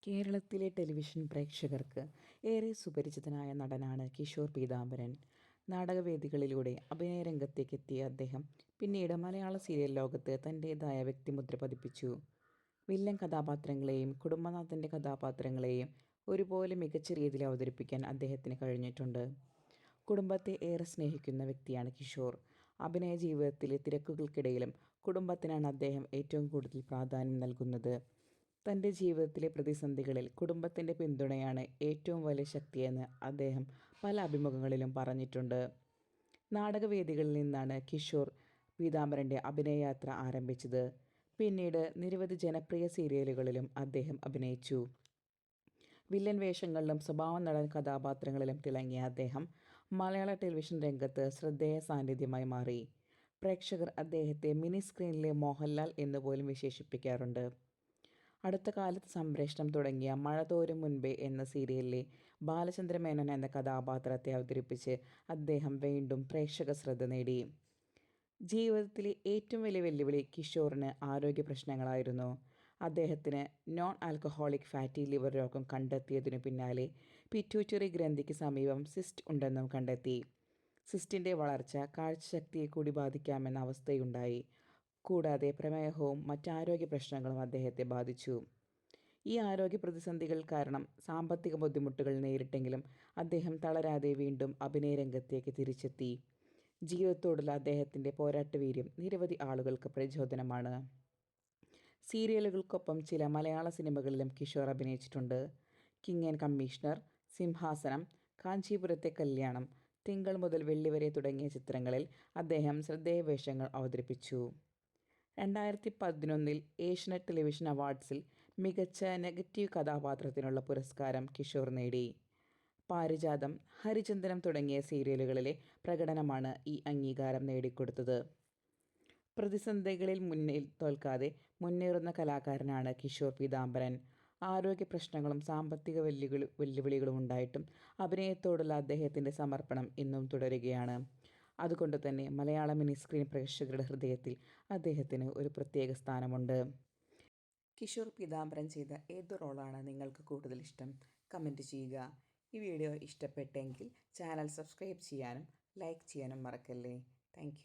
കേരളത്തിലെ ടെലിവിഷൻ പ്രേക്ഷകർക്ക് ഏറെ സുപരിചിതനായ നടനാണ് കിഷോർ പീതാംബരൻ. നാടകവേദികളിലൂടെ അഭിനയരംഗത്തേക്കെത്തിയ അദ്ദേഹം പിന്നീട് മലയാള സീരിയൽ ലോകത്ത് തൻ്റേതായ വ്യക്തിമുദ്ര പതിപ്പിച്ചു. വില്ലൻ കഥാപാത്രങ്ങളെയും കുടുംബനാഥൻ്റെ കഥാപാത്രങ്ങളെയും ഒരുപോലെ മികച്ച രീതിയിൽ അവതരിപ്പിക്കാൻ അദ്ദേഹത്തിന് കഴിഞ്ഞിട്ടുണ്ട്. കുടുംബത്തെ ഏറെ സ്നേഹിക്കുന്ന വ്യക്തിയാണ് കിഷോർ. അഭിനയ ജീവിതത്തിലെ തിരക്കുകൾക്കിടയിലും കുടുംബത്തിനാണ് അദ്ദേഹം ഏറ്റവും കൂടുതൽ പ്രാധാന്യം നൽകുന്നത്. തൻ്റെ ജീവിതത്തിലെ പ്രതിസന്ധികളിൽ കുടുംബത്തിൻ്റെ പിന്തുണയാണ് ഏറ്റവും വലിയ ശക്തിയെന്ന് അദ്ദേഹം പല അഭിമുഖങ്ങളിലും പറഞ്ഞിട്ടുണ്ട്. നാടകവേദികളിൽ നിന്നാണ് കിഷോർ പീതാംബരൻ്റെ അഭിനയയാത്ര ആരംഭിച്ചത്. പിന്നീട് നിരവധി ജനപ്രിയ സീരിയലുകളിലും അദ്ദേഹം അഭിനയിച്ചു. വില്ലൻ വേഷങ്ങളിലും സ്വഭാവ നടൻ കഥാപാത്രങ്ങളിലും തിളങ്ങിയ അദ്ദേഹം മലയാള ടെലിവിഷൻ രംഗത്ത് ശ്രദ്ധേയ സാന്നിധ്യമായി മാറി. പ്രേക്ഷകർ അദ്ദേഹത്തെ മിനി സ്ക്രീനിലെ മോഹൻലാൽ എന്നുപോലും വിശേഷിപ്പിക്കാറുണ്ട്. അടുത്ത കാലത്ത് സംപ്രേഷണം തുടങ്ങിയ മഴ തോരും മുൻപേ എന്ന സീരിയലിലെ ബാലചന്ദ്ര മേനോൻ എന്ന കഥാപാത്രത്തെ അവതരിപ്പിച്ച് അദ്ദേഹം വീണ്ടും പ്രേക്ഷക ശ്രദ്ധ നേടി. ജീവിതത്തിലെ ഏറ്റവും വലിയ വെല്ലുവിളി കിഷോറിന് ആരോഗ്യ പ്രശ്നങ്ങളായിരുന്നു. അദ്ദേഹത്തിന് നോൺ ആൽക്കഹോളിക് ഫാറ്റി ലിവർ രോഗം കണ്ടെത്തിയതിനു പിന്നാലെ പിറ്റ്യൂട്ടറി ഗ്രന്ഥിക്ക് സമീപം സിസ്റ്റ് ഉണ്ടെന്നും കണ്ടെത്തി. സിസ്റ്റിൻ്റെ വളർച്ച കാഴ്ചശക്തിയെ കൂടി ബാധിക്കാമെന്ന അവസ്ഥയുണ്ടായി. കൂടാതെ പ്രമേഹവും മറ്റാരോഗ്യ പ്രശ്നങ്ങളും അദ്ദേഹത്തെ ബാധിച്ചു. ഈ ആരോഗ്യ പ്രതിസന്ധികൾ കാരണം സാമ്പത്തിക ബുദ്ധിമുട്ടുകൾ നേരിട്ടെങ്കിലും അദ്ദേഹം തളരാതെ വീണ്ടും അഭിനയ രംഗത്തേക്ക് തിരിച്ചെത്തി. ജീവിതത്തോടുള്ള അദ്ദേഹത്തിൻ്റെ പോരാട്ടവീര്യം നിരവധി ആളുകൾക്ക് പ്രചോദനമാണ്. സീരിയലുകൾക്കൊപ്പം ചില മലയാള സിനിമകളിലും കിഷോർ അഭിനയിച്ചിട്ടുണ്ട്. കിങ് ആൻഡ് കമ്മീഷണർ, സിംഹാസനം, കാഞ്ചീപുരത്തെ കല്യാണം, തിങ്കൾ മുതൽ വെള്ളി വരെ തുടങ്ങിയ ചിത്രങ്ങളിൽ അദ്ദേഹം ശ്രദ്ധേയ വേഷങ്ങൾ അവതരിപ്പിച്ചു. 2011 ഏഷ്യനെറ്റ് ടെലിവിഷൻ അവാർഡ്സിൽ മികച്ച നെഗറ്റീവ് കഥാപാത്രത്തിനുള്ള പുരസ്കാരം കിഷോർ നേടി. പാരിജാതം, ഹരിചന്ദനം തുടങ്ങിയ സീരിയലുകളിലെ പ്രകടനമാണ് ഈ അംഗീകാരം നേടിക്കൊടുത്തത്. പ്രതിസന്ധികളിൽ മുന്നിൽ തോൽക്കാതെ മുന്നേറുന്ന കലാകാരനാണ് കിഷോർ പീതാംബരൻ. ആരോഗ്യ പ്രശ്നങ്ങളും സാമ്പത്തിക വെല്ലുവിളികളും ഉണ്ടായിട്ടും അഭിനയത്തോടുള്ള അദ്ദേഹത്തിൻ്റെ സമർപ്പണം ഇന്നും തുടരുകയാണ്. അതുകൊണ്ട് തന്നെ മലയാള മിനി സ്ക്രീൻ പ്രേക്ഷകരുടെ ഹൃദയത്തിൽ അദ്ദേഹത്തിന് ഒരു പ്രത്യേക സ്ഥാനമുണ്ട്. കിഷോർ പീതാംബരൻ ചെയ്ത ഏത് റോളാണ് നിങ്ങൾക്ക് കൂടുതൽ ഇഷ്ടം? കമൻറ്റ് ചെയ്യുക. ഈ വീഡിയോ ഇഷ്ടപ്പെട്ടെങ്കിൽ ചാനൽ സബ്സ്ക്രൈബ് ചെയ്യാനും ലൈക്ക് ചെയ്യാനും മറക്കല്ലേ. താങ്ക്